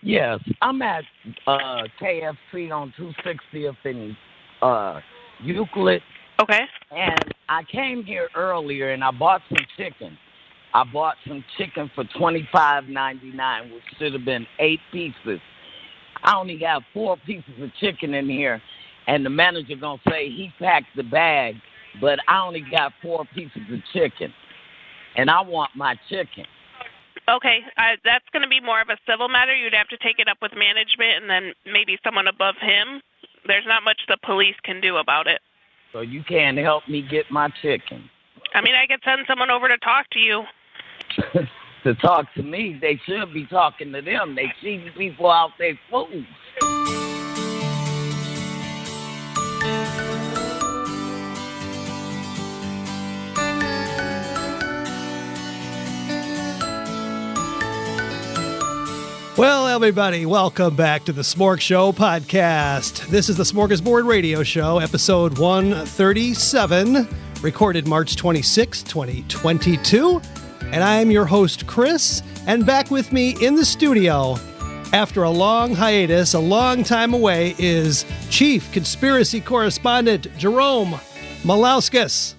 Yes, I'm at KFC on 260th and Euclid. Okay. And I came here earlier and I bought some chicken. I bought some chicken for $25.99, which should have been 8 pieces. I only got 4 pieces of chicken in here, and the manager gonna say he packed the bag, but I only got 4 pieces of chicken, and I want my chicken. Okay, that's going to be more of a civil matter. You'd have to take it up with management and then maybe someone above him. There's not much the police can do about it. So you can't help me get my chicken? I mean, I could send someone over to talk to you. To talk to me, they should be talking to them. They cheating people out their food. Well, everybody, welcome back to the SmorgShow Podcast. This is the Smorgasbord Radio Show, episode 137, recorded March 26, 2022. And I'm your host, Chris, and back with me in the studio, after a long hiatus, a long time away, is Chief Conspiracy Correspondent Jerome Malauskas.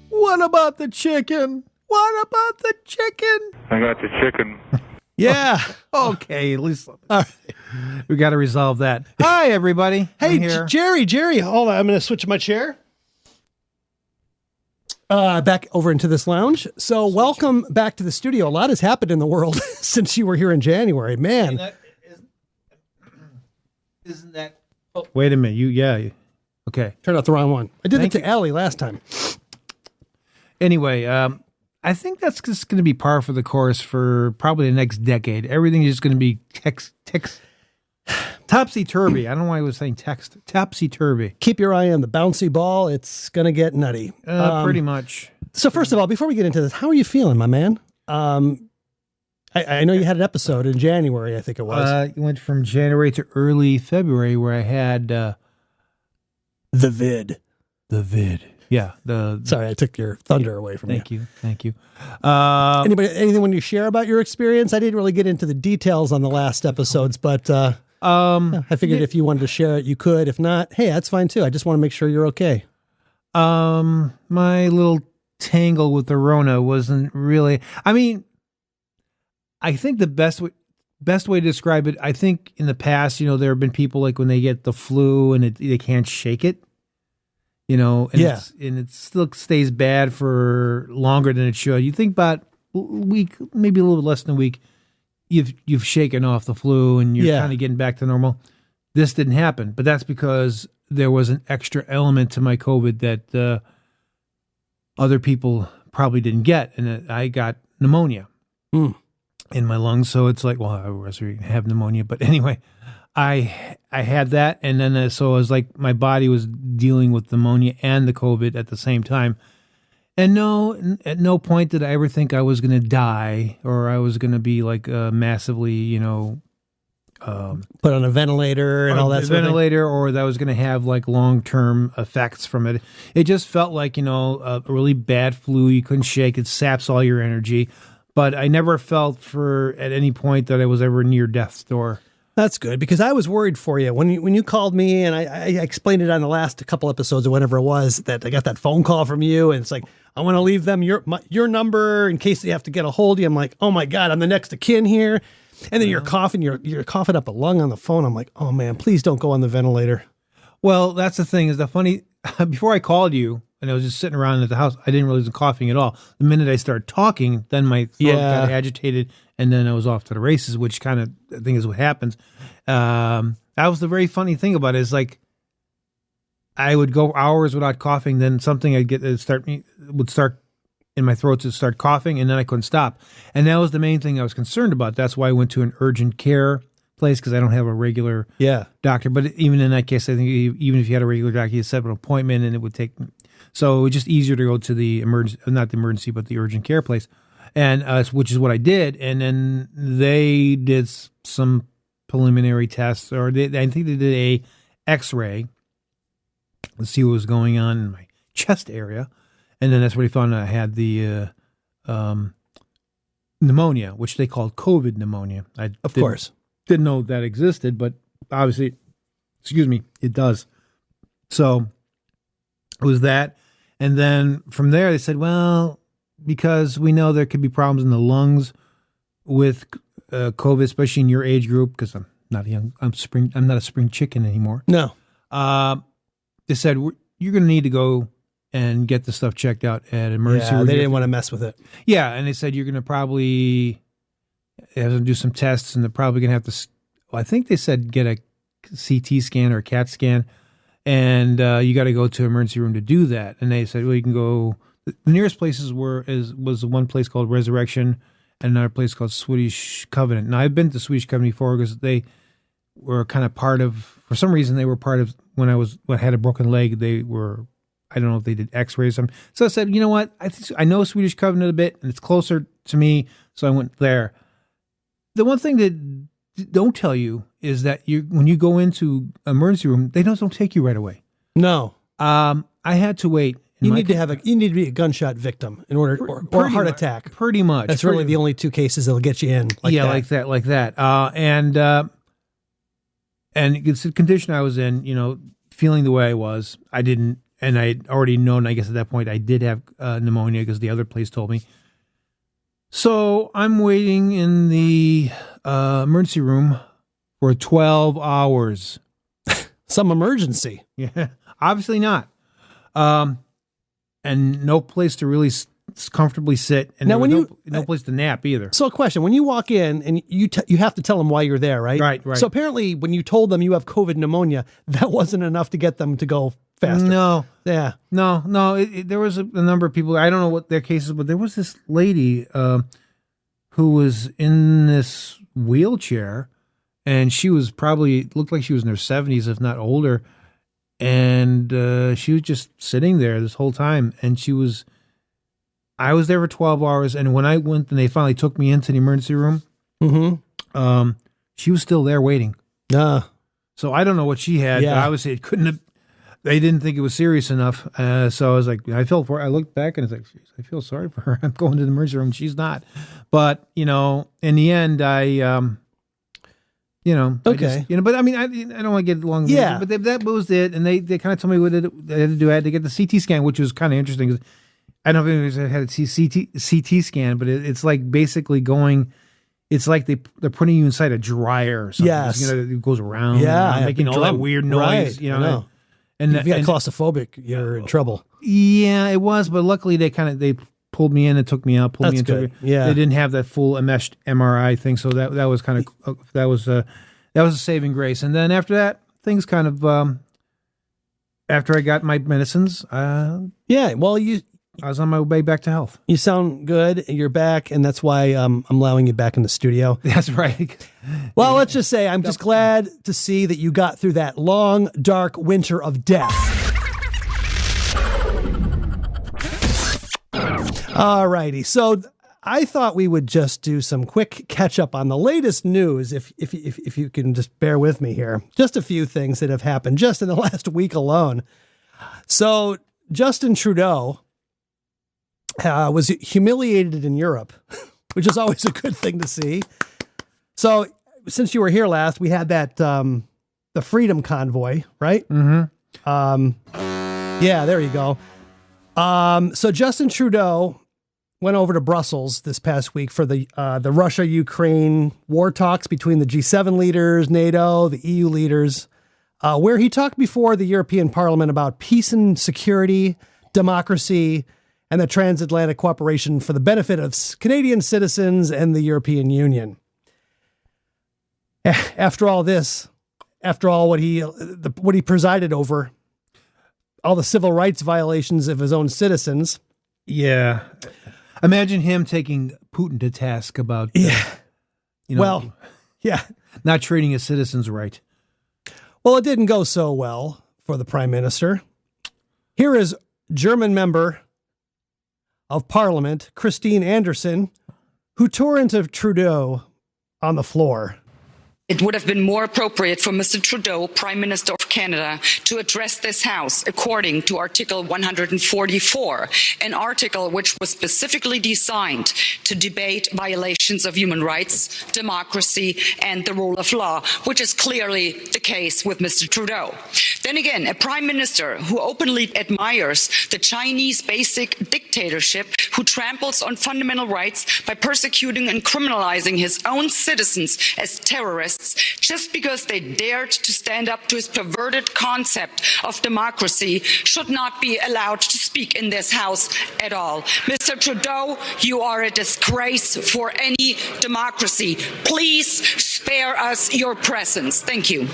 What about the chicken? What about the chicken? I got the chicken. Yeah. Okay, at least we got to resolve that. Hi, everybody. Hey, I'm here. Jerry, hold on. I'm going to switch my chair. Back over into this lounge. So welcome back to the studio. A lot has happened in the world since you were here in January. Man. Isn't that... Oh. Wait a minute. Okay. Turned out the wrong one. I did it to Allie last time. Anyway, I think that's just going to be par for the course for probably the next decade. Everything is going to be topsy-turvy. I don't know why I was saying topsy-turvy. Keep your eye on the bouncy ball. It's going to get nutty. Pretty much. So first of all, before we get into this, how are you feeling, my man? I know you had an episode in January, I think it was. It went from January to early February where I had... The vid. Yeah. Sorry, I took your thunder away from you. Thank you. Anything when you share about your experience? I didn't really get into the details on the last episodes, but I figured if you wanted to share it, you could. If not, hey, that's fine too. I just want to make sure you're okay. My little tangle with the Rona wasn't really. I mean, I think the best way to describe it. I think in the past, there have been people like when they get the flu and they can't shake it. And it still stays bad for longer than it should. You think about a week, maybe a little bit less than a week, you've shaken off the flu and you're kind of getting back to normal. This didn't happen, but that's because there was an extra element to my COVID that other people probably didn't get, and I got pneumonia in my lungs. So it's like, well, I was going to have pneumonia, but anyway. I had that, and then so it was like my body was dealing with pneumonia and the COVID at the same time. And at no point did I ever think I was going to die or I was going to be like massively, put on a ventilator and all that sort of thing. Or that I was going to have like long-term effects from it. It just felt like, a really bad flu. You couldn't shake. It saps all your energy. But I never felt at any point that I was ever near death's door. That's good, because I was worried for you when you called me, and I explained it on the last couple episodes or whatever it was, that I got that phone call from you, and it's like, I want to leave them your number in case they have to get a hold of you. I'm like, oh my God, I'm the next of kin here. And then you're coughing up a lung on the phone. I'm like, oh man, please don't go on the ventilator. Well, that's the thing, is the funny, before I called you and I was just sitting around at the house, I didn't realize I was coughing at all. The minute I started talking, then my throat got agitated. And then I was off to the races, which kind of, I think, is what happens. That was the very funny thing about it. Is like I would go hours without coughing, then something would start in my throat to start coughing, and then I couldn't stop. And that was the main thing I was concerned about. That's why I went to an urgent care place, because I don't have a regular doctor. But even in that case, I think even if you had a regular doctor, you set an appointment, and it would take. So it was just easier to go to the not the emergency, but the urgent care place. And which is what I did, and then they did some preliminary tests, or I think they did a X-ray to see what was going on in my chest area, and then that's where they found out I had the pneumonia, which they called COVID pneumonia. Of course, didn't know that existed, but obviously, it does. So it was that. And then from there, they said, well, because we know there could be problems in the lungs with COVID, especially in your age group, because I'm not a spring chicken anymore. No. They said, you're going to need to go and get the stuff checked out at emergency room. They didn't want to mess with it. Yeah, and they said you're going to probably have to do some tests, and they're probably going to have to, I think they said get a CT scan or a CAT scan, and you got to go to emergency room to do that. And they said, well, you can go, the nearest places was one place called Resurrection and another place called Swedish Covenant. Now, I've been to Swedish Covenant before because they were kind of part of, for some reason, they were part of, when I had a broken leg, they were, I don't know if they did x-rays or something. So I said, you know what? I know Swedish Covenant a bit, and it's closer to me, so I went there. The one thing that don't tell you is that when you go into emergency room, they don't take you right away. No. I had to wait. You need to be a gunshot victim in order, or a heart attack. Pretty much. That's really the only two cases that'll get you in. Like that. And it's the condition I was in, feeling the way I was. I didn't, and I had already known, I guess at that point, I did have pneumonia because the other place told me. So I'm waiting in the emergency room for 12 hours. Some emergency. Yeah, obviously not. And no place to really comfortably sit, and now no place to nap either. So a question, when you walk in and you have to tell them why you're there, right? Right. So apparently when you told them you have COVID pneumonia, that wasn't enough to get them to go faster. No. Yeah. No. There was a number of people, I don't know what their cases, but there was this lady who was in this wheelchair, and she was looked like she was in her 70s, if not older, and she was just sitting there this whole time, and I was there for 12 hours, and when I went and they finally took me into the emergency room, she was still there waiting. So I don't know what she had, but obviously it couldn't have, they didn't think it was serious enough. So I was like, I looked back and I was like, I feel sorry for her. I'm going to the emergency room. She's not. But, in the end, okay. But I mean, I don't want to get long. Yeah. But that was it. And they kind of told me what they had to do. I had to get the CT scan, which was kind of interesting. Cause I don't know if anybody's had a CT scan, but it's like basically it's like they're putting you inside a dryer or something. Yes. It goes around. Yeah. Making all that weird noise. Right, and if you got claustrophobic, you're in trouble. Yeah, it was. But luckily they pulled me in and took me out, pulled me into. Yeah. They didn't have that full enmeshed MRI thing. So that was kind of, that was a saving grace. And then after that, things kind of, after I got my medicines, I was on my way back to health. You sound good. You're back, and that's why I'm allowing you back in the studio. That's right. Well, let's just say I'm just glad to see that you got through that long, dark winter of death. All righty. So I thought we would just do some quick catch up on the latest news, if you can just bear with me here. Just a few things that have happened just in the last week alone. So Justin Trudeau was humiliated in Europe, which is always a good thing to see. So since you were here last, we had that, the Freedom Convoy, right? Mm-hmm. Yeah, there you go. So Justin Trudeau went over to Brussels this past week for the Russia-Ukraine war talks between the G7 leaders, NATO, the EU leaders, where he talked before the European Parliament about peace and security, democracy, and the transatlantic cooperation for the benefit of Canadian citizens and the European Union. After all what he presided over, all the civil rights violations of his own citizens. Yeah. Imagine him taking Putin to task about, not treating his citizens right. Well, it didn't go so well for the prime minister. Here is German member of Parliament, Christine Anderson, who tore into Trudeau on the floor. It would have been more appropriate for Mr. Trudeau, Prime Minister of of Canada to address this House according to Article 144, an article which was specifically designed to debate violations of human rights, democracy, and the rule of law, which is clearly the case with Mr. Trudeau. Then again, a prime minister who openly admires the Chinese basic dictatorship, who tramples on fundamental rights by persecuting and criminalizing his own citizens as terrorists just because they dared to stand up to his perverted concept of democracy, should not be allowed to speak in this House at all. Mr. Trudeau, you are a disgrace for any democracy. Please spare us your presence. Thank you.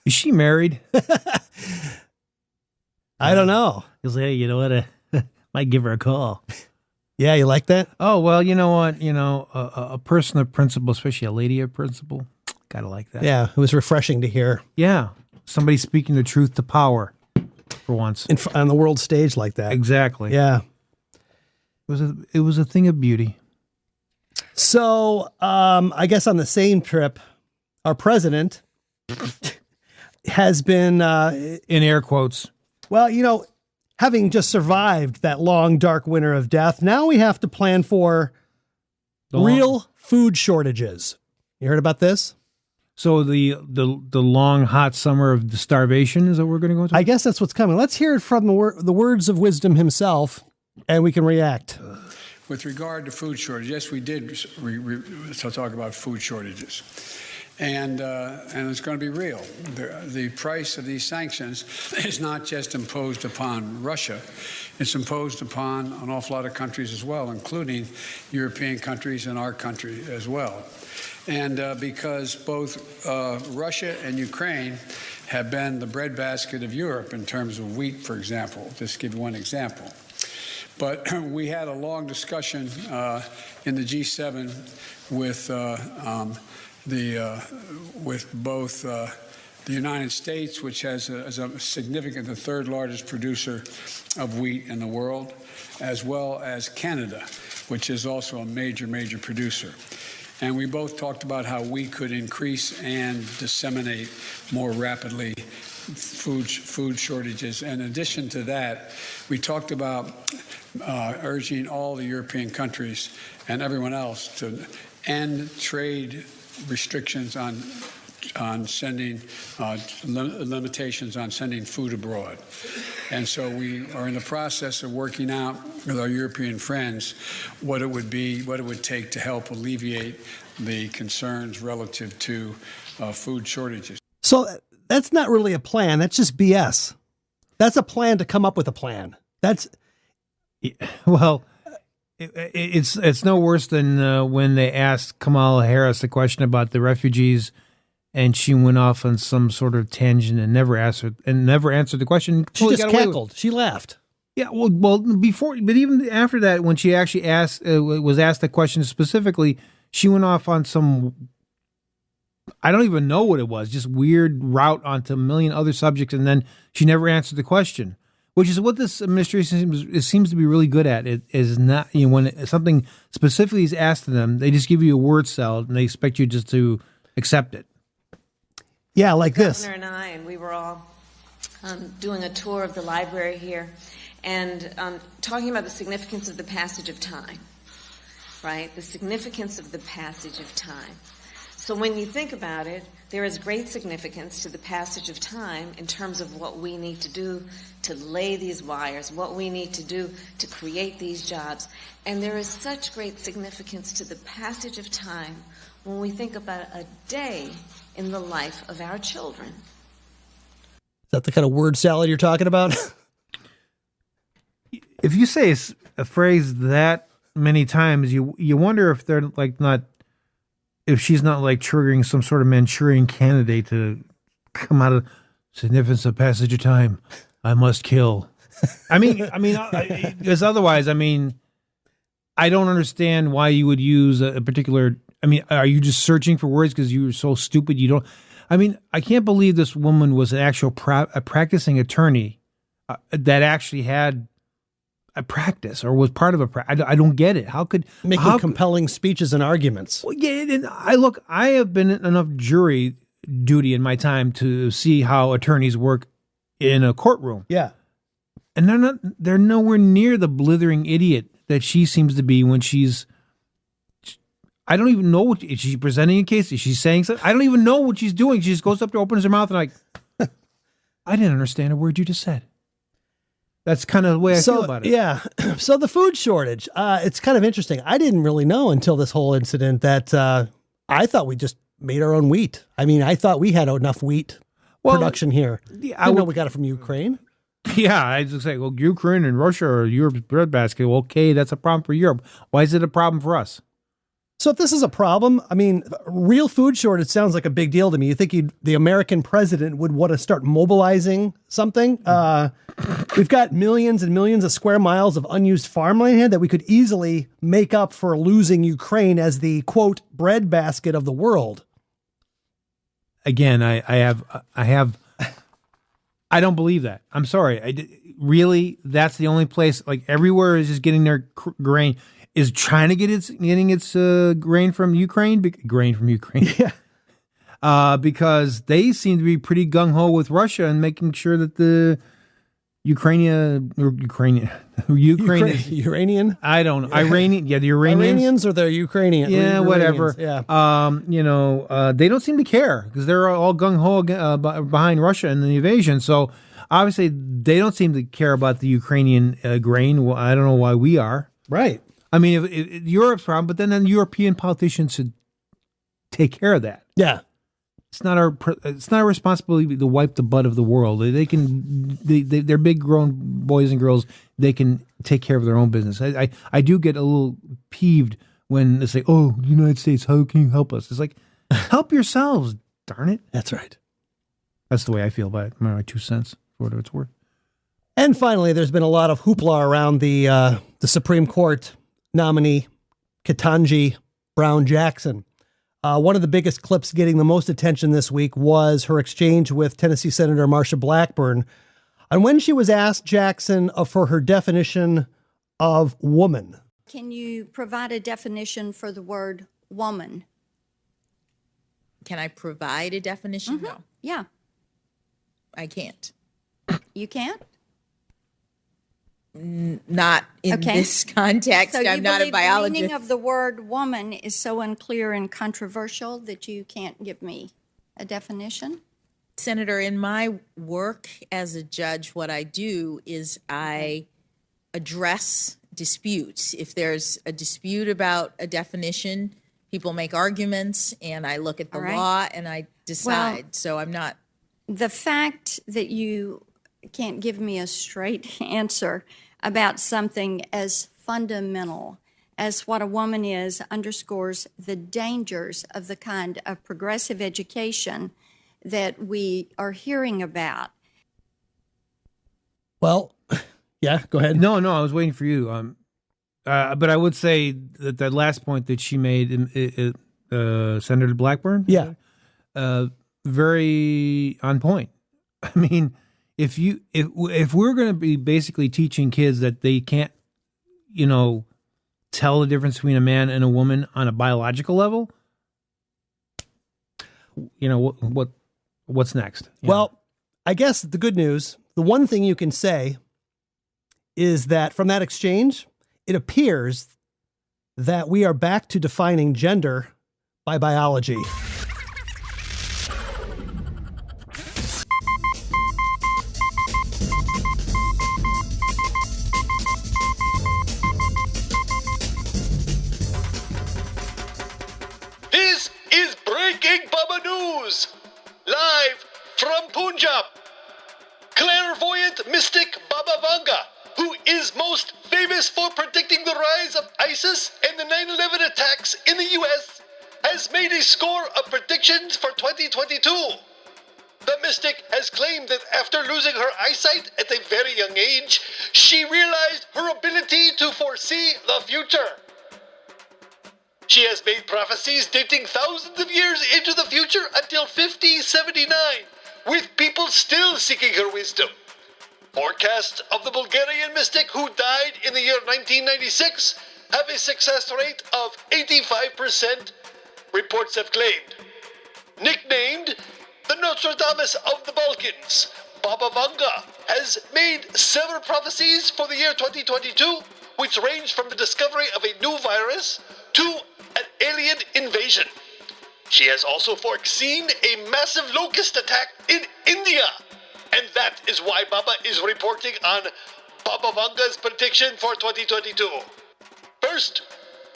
Is she married? I don't know. He'll say, hey, you know what? Might give her a call. Yeah, you like that? Oh, well, you know what? You know, a person of principle, especially a lady of principle, gotta like that. Yeah, it was refreshing to hear. Yeah, somebody speaking the truth to power for once. On the world stage like that. Exactly. Yeah. It was a thing of beauty. So, I guess on the same trip, our president has been... in air quotes. Well, you know, having just survived that long, dark winter of death, now we have to plan for real food shortages. You heard about this? So the long, hot summer of the starvation is what we're going to go to? I guess that's what's coming. Let's hear it from the words of wisdom himself, and we can react. With regard to food shortage, yes, we did talk about food shortages. And it's going to be real. The price of these sanctions is not just imposed upon Russia. It's imposed upon an awful lot of countries as well, including European countries and our country as well. And because both Russia and Ukraine have been the breadbasket of Europe in terms of wheat, for example, just to give you one example. But we had a long discussion in the G7 with both the United States, which is a significant, the third largest producer of wheat in the world, as well as Canada, which is also a major, major producer. And we both talked about how we could increase and disseminate more rapidly food shortages. In addition to that, we talked about urging all the European countries and everyone else to end trade restrictions on sending limitations on sending food abroad. And so we are in the process of working out with our European friends what it would take to help alleviate the concerns relative to food shortages. So that's not really a plan. That's just BS. That's a plan to come up with a plan. Well, it's no worse than when they asked Kamala Harris the question about the refugees, and she went off on some sort of tangent and never answered the question. She just cackled. She laughed. Yeah, well, before, but even after that, when she actually was asked the question specifically, she went off on some, I don't even know what it was, just weird route onto a million other subjects, and then she never answered the question. Which is what this administration seems to be really good at. It is not, when something specifically is asked of them, they just give you a word salad and they expect you just to accept it. Yeah, like this. Governor and I, and we were all doing a tour of the library here and talking about the significance of the passage of time, right? The significance of the passage of time. So when you think about it, there is great significance to the passage of time in terms of what we need to do to lay these wires, what we need to do to create these jobs. And there is such great significance to the passage of time when we think about a day in the life of our children. Is that the kind of word salad you're talking about? If you say a phrase that many times, you wonder if they're if she's not like triggering some sort of Manchurian candidate to come out of significance of passage of time. I must kill. Because otherwise, I don't understand why you would use a particular. Are you just searching for words because you're so stupid you don't? I can't believe this woman was an actual a practicing attorney that actually had a practice or was part of a practice. I don't get it. How could making compelling speeches and arguments? Well, yeah, and I have been in enough jury duty and my time to see how attorneys work in a courtroom. Yeah. And they're nowhere near the blithering idiot that she seems to be when she's, I don't even know is she presenting a case? Is she saying something? I don't even know what she's doing. She just goes up there, opens her mouth, and I didn't understand a word you just said. That's kind of the way I feel about it. Yeah. So the food shortage, it's kind of interesting. I didn't really know until this whole incident that I thought we just made our own wheat. I mean, I thought we had enough wheat production here. I know we got it from Ukraine. Yeah, I just say, well, Ukraine and Russia are Europe's breadbasket. Well, okay, that's a problem for Europe. Why is it a problem for us? So if this is a problem, I mean, real food shortage sounds like a big deal to me. You think the American president would want to start mobilizing something? We've got millions and millions of square miles of unused farmland here that we could easily make up for losing Ukraine as the, quote, breadbasket of the world. Again, I don't believe that. I'm sorry. Really, that's the only place. Like everywhere is just getting their grain. Is China getting its grain from Ukraine? Grain from Ukraine, yeah. Because they seem to be pretty gung ho with Russia and making sure that the Ukrainian. Iranian. I don't know. Iranian. Yeah, the Iranians. Iranians or the Ukrainian. Yeah, whatever. Yeah. They don't seem to care because they're all gung ho behind Russia and the invasion. So obviously they don't seem to care about the Ukrainian grain. Well, I don't know why we are. Right. I mean, if Europe's problem, but then European politicians should take care of that. Yeah. It's not our responsibility to wipe the butt of the world. They're big grown boys and girls. They can take care of their own business. I do get a little peeved when they say, "Oh, the United States, how can you help us?" It's like, help yourselves, darn it. That's right. That's the way I feel about it. My 2 cents, for what it's worth. And finally, there's been a lot of hoopla around the Supreme Court nominee, Ketanji Brown Jackson. One of the biggest clips getting the most attention this week was her exchange with Tennessee Senator Marsha Blackburn. And when she was asked, Jackson, for her definition of woman. Can you provide a definition for the word woman? Can I provide a definition? Mm-hmm. No. Yeah. I can't. You can't? Not in this context. So I'm not a biologist. The meaning of the word woman is so unclear and controversial that you can't give me a definition? Senator, in my work as a judge, what I do is I address disputes. If there's a dispute about a definition, people make arguments, and I look at the law and I decide. Well, so I'm not. The fact that you can't give me a straight answer about something as fundamental as what a woman is underscores the dangers of the kind of progressive education that we are hearing about. Well, yeah, go ahead. No, I was waiting for you. But I would say that the last point that she made, Senator Blackburn, very on point. I mean, if we're going to be basically teaching kids that they can't, tell the difference between a man and a woman on a biological level, what's next? Well, I guess the good news, the one thing you can say is that from that exchange, it appears that we are back to defining gender by biology. This is Breaking Baba News, live from Punjab. Clairvoyant mystic Baba Vanga, who is most famous for predicting the rise of ISIS and the 9/11 attacks in the U.S., has made a score of predictions for 2022. The mystic has claimed that after losing her eyesight at a very young age, she realized her ability to foresee the future. She has made prophecies dating thousands of years into the future until 5079, with people still seeking her wisdom. Forecasts of the Bulgarian mystic who died in the year 1996 have a success rate of 85%, reports have claimed. Nicknamed the Nostradamus of the Balkans, Baba Vanga has made several prophecies for the year 2022, which range from the discovery of a new virus to an alien invasion. She has also foreseen a massive locust attack in India, and that is why Baba is reporting on Baba Vanga's prediction for 2022. First,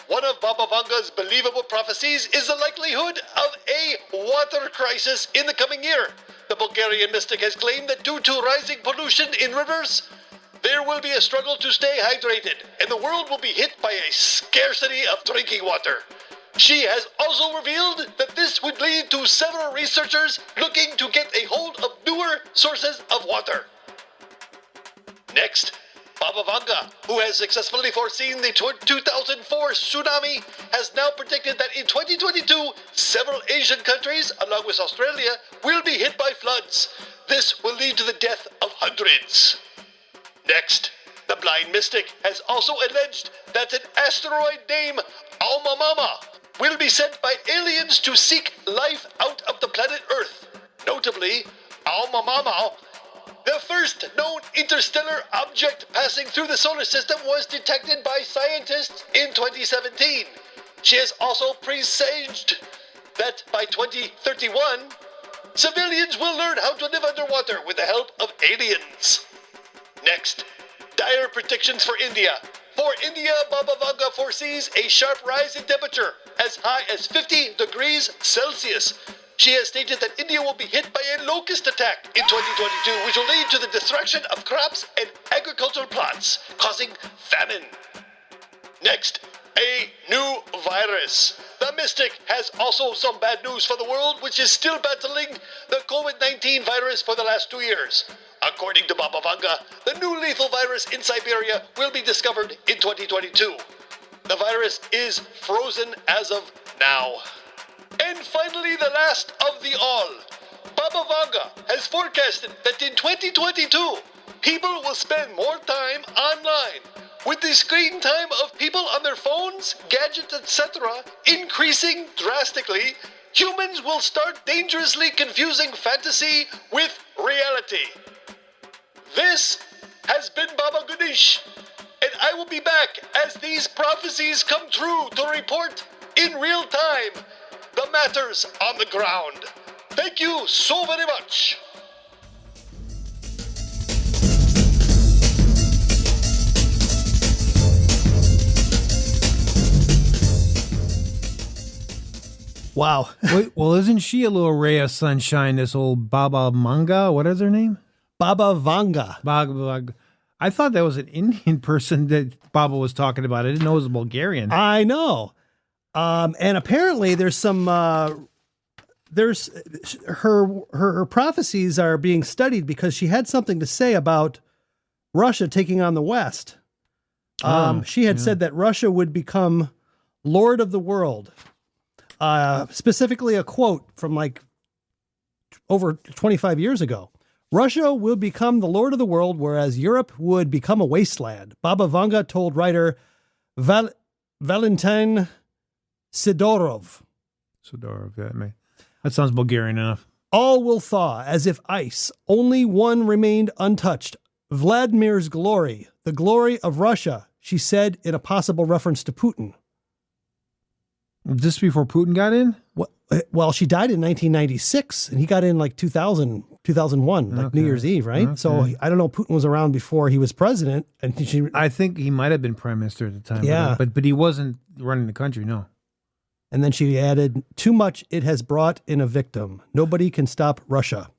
one of Baba Vanga's believable prophecies is the likelihood of a water crisis in the coming year. The Bulgarian mystic has claimed that due to rising pollution in rivers, there will be a struggle to stay hydrated, and the world will be hit by a scarcity of drinking water. She has also revealed that this would lead to several researchers looking to get a hold of newer sources of water. Next, Baba Vanga, who has successfully foreseen the 2004 tsunami, has now predicted that in 2022, several Asian countries, along with Australia, will be hit by floods. This will lead to the death of hundreds. Next, the blind mystic has also alleged that an asteroid named Alma Mama will be sent by aliens to seek life out of the planet Earth. Notably, Alma Mama, the first known interstellar object passing through the solar system, was detected by scientists in 2017. She has also presaged that by 2031, civilians will learn how to live underwater with the help of aliens. Next, dire predictions for India. For India, Baba Vanga foresees a sharp rise in temperature, as high as 50 degrees Celsius. She has stated that India will be hit by a locust attack in 2022, which will lead to the destruction of crops and agricultural plots, causing famine. Next, a new virus. The mystic has also some bad news for the world, which is still battling the COVID-19 virus for the last 2 years. According to Baba Vanga, the new lethal virus in Siberia will be discovered in 2022. The virus is frozen as of now. And finally, the last of the all. Baba Vanga has forecasted that in 2022, people will spend more time online. With the screen time of people on their phones, gadgets, etc. increasing drastically, humans will start dangerously confusing fantasy with reality. This has been Baba Gonesh, and I will be back as these prophecies come true to report in real time the matters on the ground. Thank you so very much. Wow. Wait, well, isn't she a little ray of sunshine, this old Baba Vanga? What is her name? Baba Vanga. Baba Vanga. I thought that was an Indian person that Baba was talking about. I didn't know it was a Bulgarian. I know. And apparently there's some, there's her prophecies are being studied because she had something to say about Russia taking on the West. She had said that Russia would become Lord of the world. Specifically a quote from like over 25 years ago. Russia will become the Lord of the world, whereas Europe would become a wasteland. Baba Vanga told writer Valentin Sidorov. That sounds Bulgarian enough. All will thaw as if ice. Only one remained untouched. Vladimir's glory, the glory of Russia, she said in a possible reference to Putin. Just before Putin got in? Well, she died in 1996, and he got in like 2001, like New Year's Eve, right? Okay. So I don't know. Putin was around before he was president, and I think he might have been prime minister at the time. Yeah, but he wasn't running the country, no. And then she added, "Too much it has brought in a victim. Nobody can stop Russia."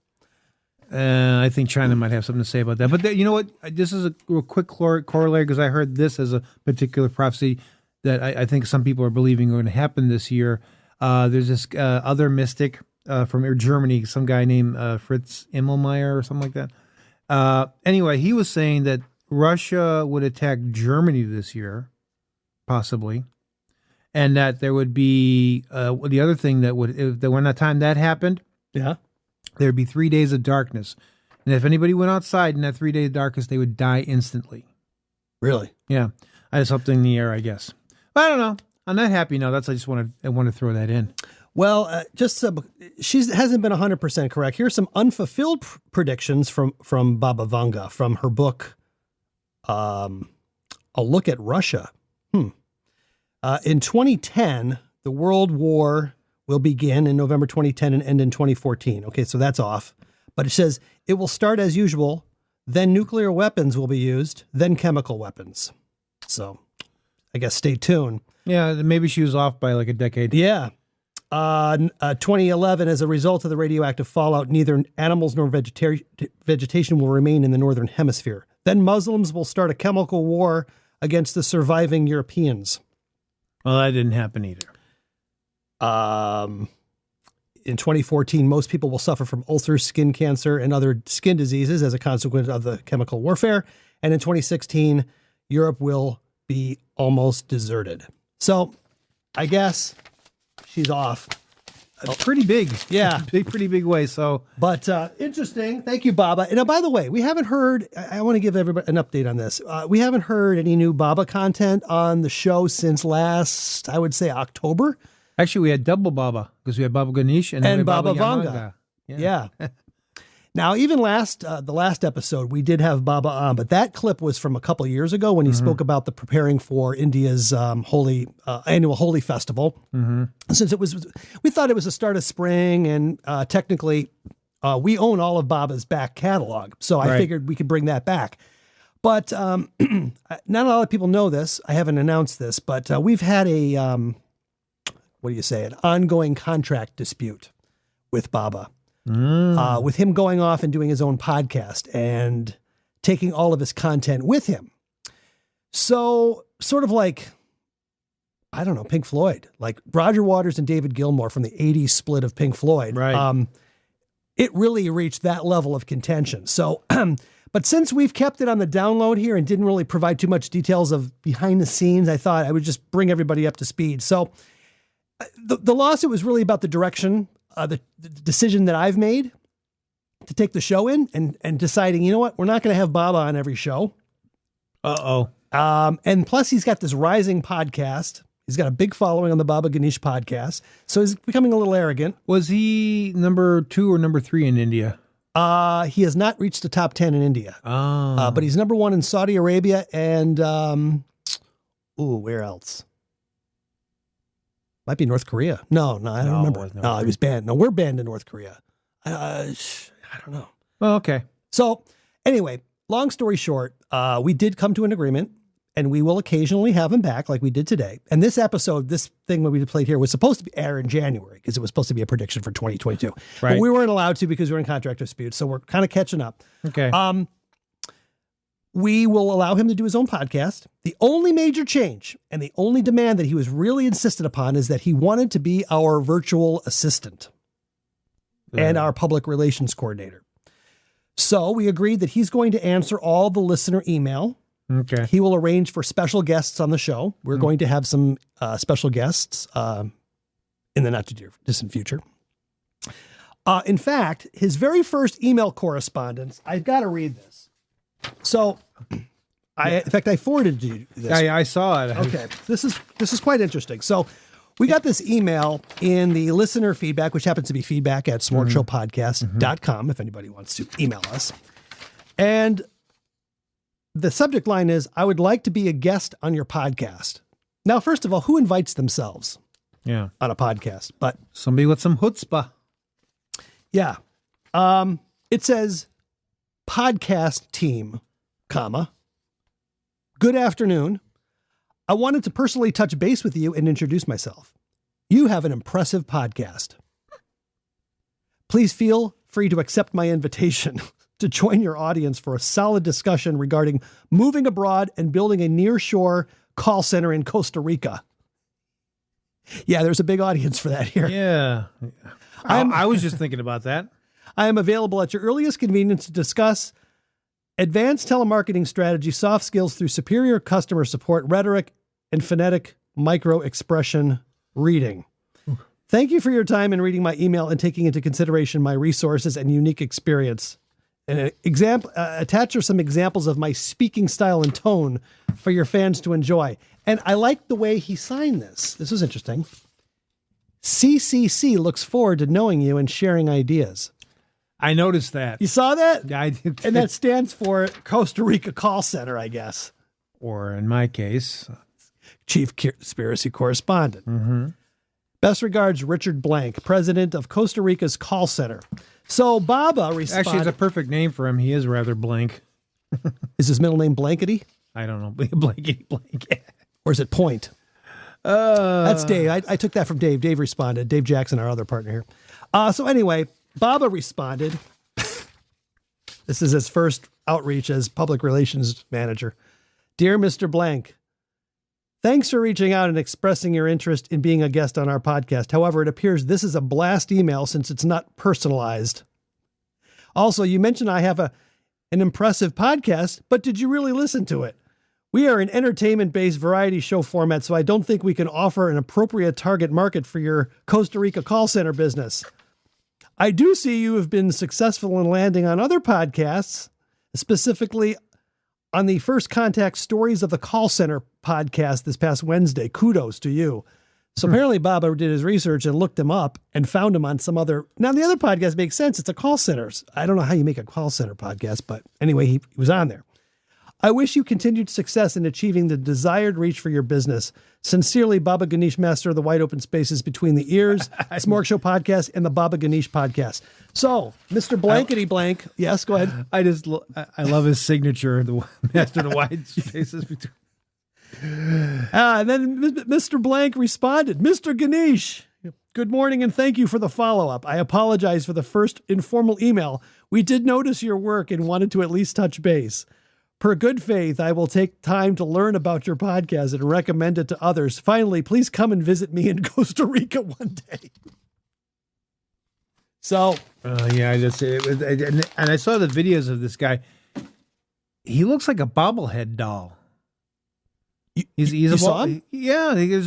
I think China might have something to say about that. But you know what? This is a real quick corollary because I heard this as a particular prophecy that I think some people are believing are going to happen this year. There's this other mystic from Germany, some guy named Fritz Immelmeyer or something like that. Anyway, he was saying that Russia would attack Germany this year, possibly, and that there would be the other thing that when the time that happened, there'd be 3 days of darkness, and if anybody went outside in that 3 days of darkness, they would die instantly. Really? Yeah, I had something in the air, I guess. I don't know. On that happy note, I want to throw that in. Well, she hasn't been 100% correct. Here's some unfulfilled predictions from Baba Vanga from her book, A Look at Russia. In 2010, the World War will begin in November 2010 and end in 2014. Okay, so that's off. But it says it will start as usual, then nuclear weapons will be used, then chemical weapons. So I guess stay tuned. Yeah, maybe she was off by like a decade. Yeah. 2011, as a result of the radioactive fallout, neither animals nor vegetation will remain in the northern hemisphere. Then Muslims will start a chemical war against the surviving Europeans. Well, that didn't happen either. In 2014, most people will suffer from ulcers, skin cancer, and other skin diseases as a consequence of the chemical warfare. And in 2016, Europe will be almost deserted. So I guess she's off. Pretty big. Yeah. Pretty big way. So, but interesting. Thank you, Baba. And by the way, we haven't heard, I want to give everybody an update on this. We haven't heard any new Baba content on the show since last, I would say, October. Actually, we had double Baba because we had Baba Gonesh and Baba Vanga. Yeah. Now, even the last episode, we did have Baba on, but that clip was from a couple of years ago when he spoke about the preparing for India's annual Holi festival. Since we thought it was the start of spring, and technically, we own all of Baba's back catalog, so I figured we could bring that back. But not a lot of people know this. I haven't announced this, but we've had an ongoing contract dispute with Baba. With him going off and doing his own podcast and taking all of his content with him. So sort of like, I don't know, Pink Floyd, like Roger Waters and David Gilmour from the 80s split of Pink Floyd. Right. It really reached that level of contention. So, but since we've kept it on the download here and didn't really provide too much details of behind the scenes, I thought I would just bring everybody up to speed. So the lawsuit was really about the direction, the decision that I've made to take the show in and deciding, you know what, we're not going to have Baba on every show. And plus he's got this rising podcast. He's got a big following on the Baba Ganesh podcast. So he's becoming a little arrogant. Was he number 2 or number 3 in India? He has not reached the top 10 in India. But he's number 1 in Saudi Arabia and, where else? Might be North Korea. No, I don't remember. No, he was banned. No, we're banned in North Korea. I don't know. Oh, okay. So anyway, long story short, we did come to an agreement and we will occasionally have him back like we did today. And this episode, this thing that we played here was supposed to be air in January because it was supposed to be a prediction for 2022. Right. But we weren't allowed to because we're in contract dispute. So we're kind of catching up. Okay. We will allow him to do his own podcast. The only major change and the only demand that he was really insistent upon is that he wanted to be our virtual assistant and our public relations coordinator. So we agreed that he's going to answer all the listener email. Okay. He will arrange for special guests on the show. We're going to have some special guests in the not too distant future. In fact, his very first email correspondence, I've got to read this. So, in fact, I forwarded you this. I saw it. Okay, this is quite interesting. So, we got this email in the listener feedback, which happens to be feedback at SmorgShowPodcast.com, if anybody wants to email us. And the subject line is, I would like to be a guest on your podcast. Now, first of all, who invites themselves on a podcast? But somebody with some chutzpah. Yeah. It says, podcast team, good afternoon. I wanted to personally touch base with you and introduce myself. You have an impressive podcast. Please feel free to accept my invitation to join your audience for a solid discussion regarding moving abroad and building a nearshore call center in Costa Rica. Yeah, there's a big audience for that here. Yeah. I was just thinking about that. I am available at your earliest convenience to discuss advanced telemarketing strategy, soft skills through superior customer support, rhetoric, and phonetic micro-expression reading. Thank you for your time in reading my email and taking into consideration my resources and unique experience. An example, attach are some examples of my speaking style and tone for your fans to enjoy. And I like the way he signed this. This was interesting. CCC looks forward to knowing you and sharing ideas. I noticed that. You saw that? Yeah, I did. And that stands for Costa Rica Call Center, I guess. Or in my case, Chief Conspiracy Correspondent. Mm-hmm. Best regards, Richard Blank, president of Costa Rica's call center. So Baba responded. Actually, it's a perfect name for him. He is rather blank. Is his middle name Blankety? I don't know. Blankety blank. Or is it Point? That's Dave. I took that from Dave. Dave responded. Dave Jackson, our other partner here. So anyway, Baba responded. This is his first outreach as public relations manager. Dear Mr. Blank, thanks for reaching out and expressing your interest in being a guest on our podcast. However, it appears this is a blast email since it's not personalized. Also, you mentioned I have an impressive podcast, but did you really listen to it? We are an entertainment-based variety show format, so I don't think we can offer an appropriate target market for your Costa Rica call center business. I do see you have been successful in landing on other podcasts, specifically on the First Contact Stories of the Call Center podcast this past Wednesday. Kudos to you. So apparently Baba did his research and looked him up and found him on some other. Now, the other podcast makes sense. It's a call center. I don't know how you make a call center podcast, but anyway, he was on there. I wish you continued success in achieving the desired reach for your business. Sincerely, Baba Ganesh, master of the wide open spaces between the ears, SmorgShow Podcast, and the Baba Ganesh Podcast. So, Mr. Blankety Blank, yes, go ahead. I love his signature, the master of the wide spaces between. And then Mr. Blank responded, Mr. Ganesh, good morning and thank you for the follow-up. I apologize for the first informal email. We did notice your work and wanted to at least touch base. Per good faith, I will take time to learn about your podcast and recommend it to others. Finally, please come and visit me in Costa Rica one day. So, yeah, and I saw the videos of this guy. He looks like a bobblehead doll. You saw him? Yeah, there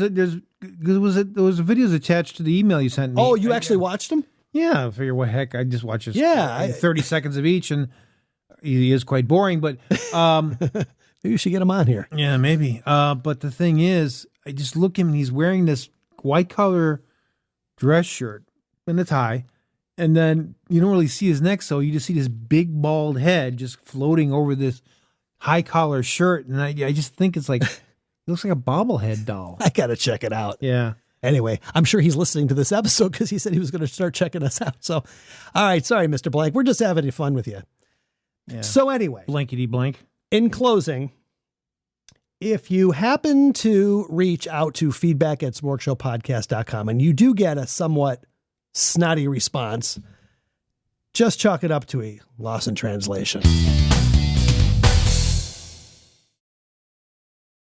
was videos attached to the email you sent me. Oh, you actually watched him? Yeah, I figure what heck, I just watched this. Yeah, 30 seconds of each, and he is quite boring, but maybe you should get him on here. Yeah, maybe. But the thing is, I just look at him and he's wearing this white collar dress shirt and a tie, and then you don't really see his neck, so you just see this big bald head just floating over this high collar shirt, and I just think it's like it looks like a bobblehead doll. I gotta check it out. Yeah. Anyway, I'm sure he's listening to this episode because he said he was going to start checking us out. So, all right, sorry, Mr. Blank, we're just having fun with you. Yeah. So anyway, blankety blank. In closing, if you happen to reach out to feedback@smorgshowpodcast.com and you do get a somewhat snotty response, just chalk it up to a loss in translation.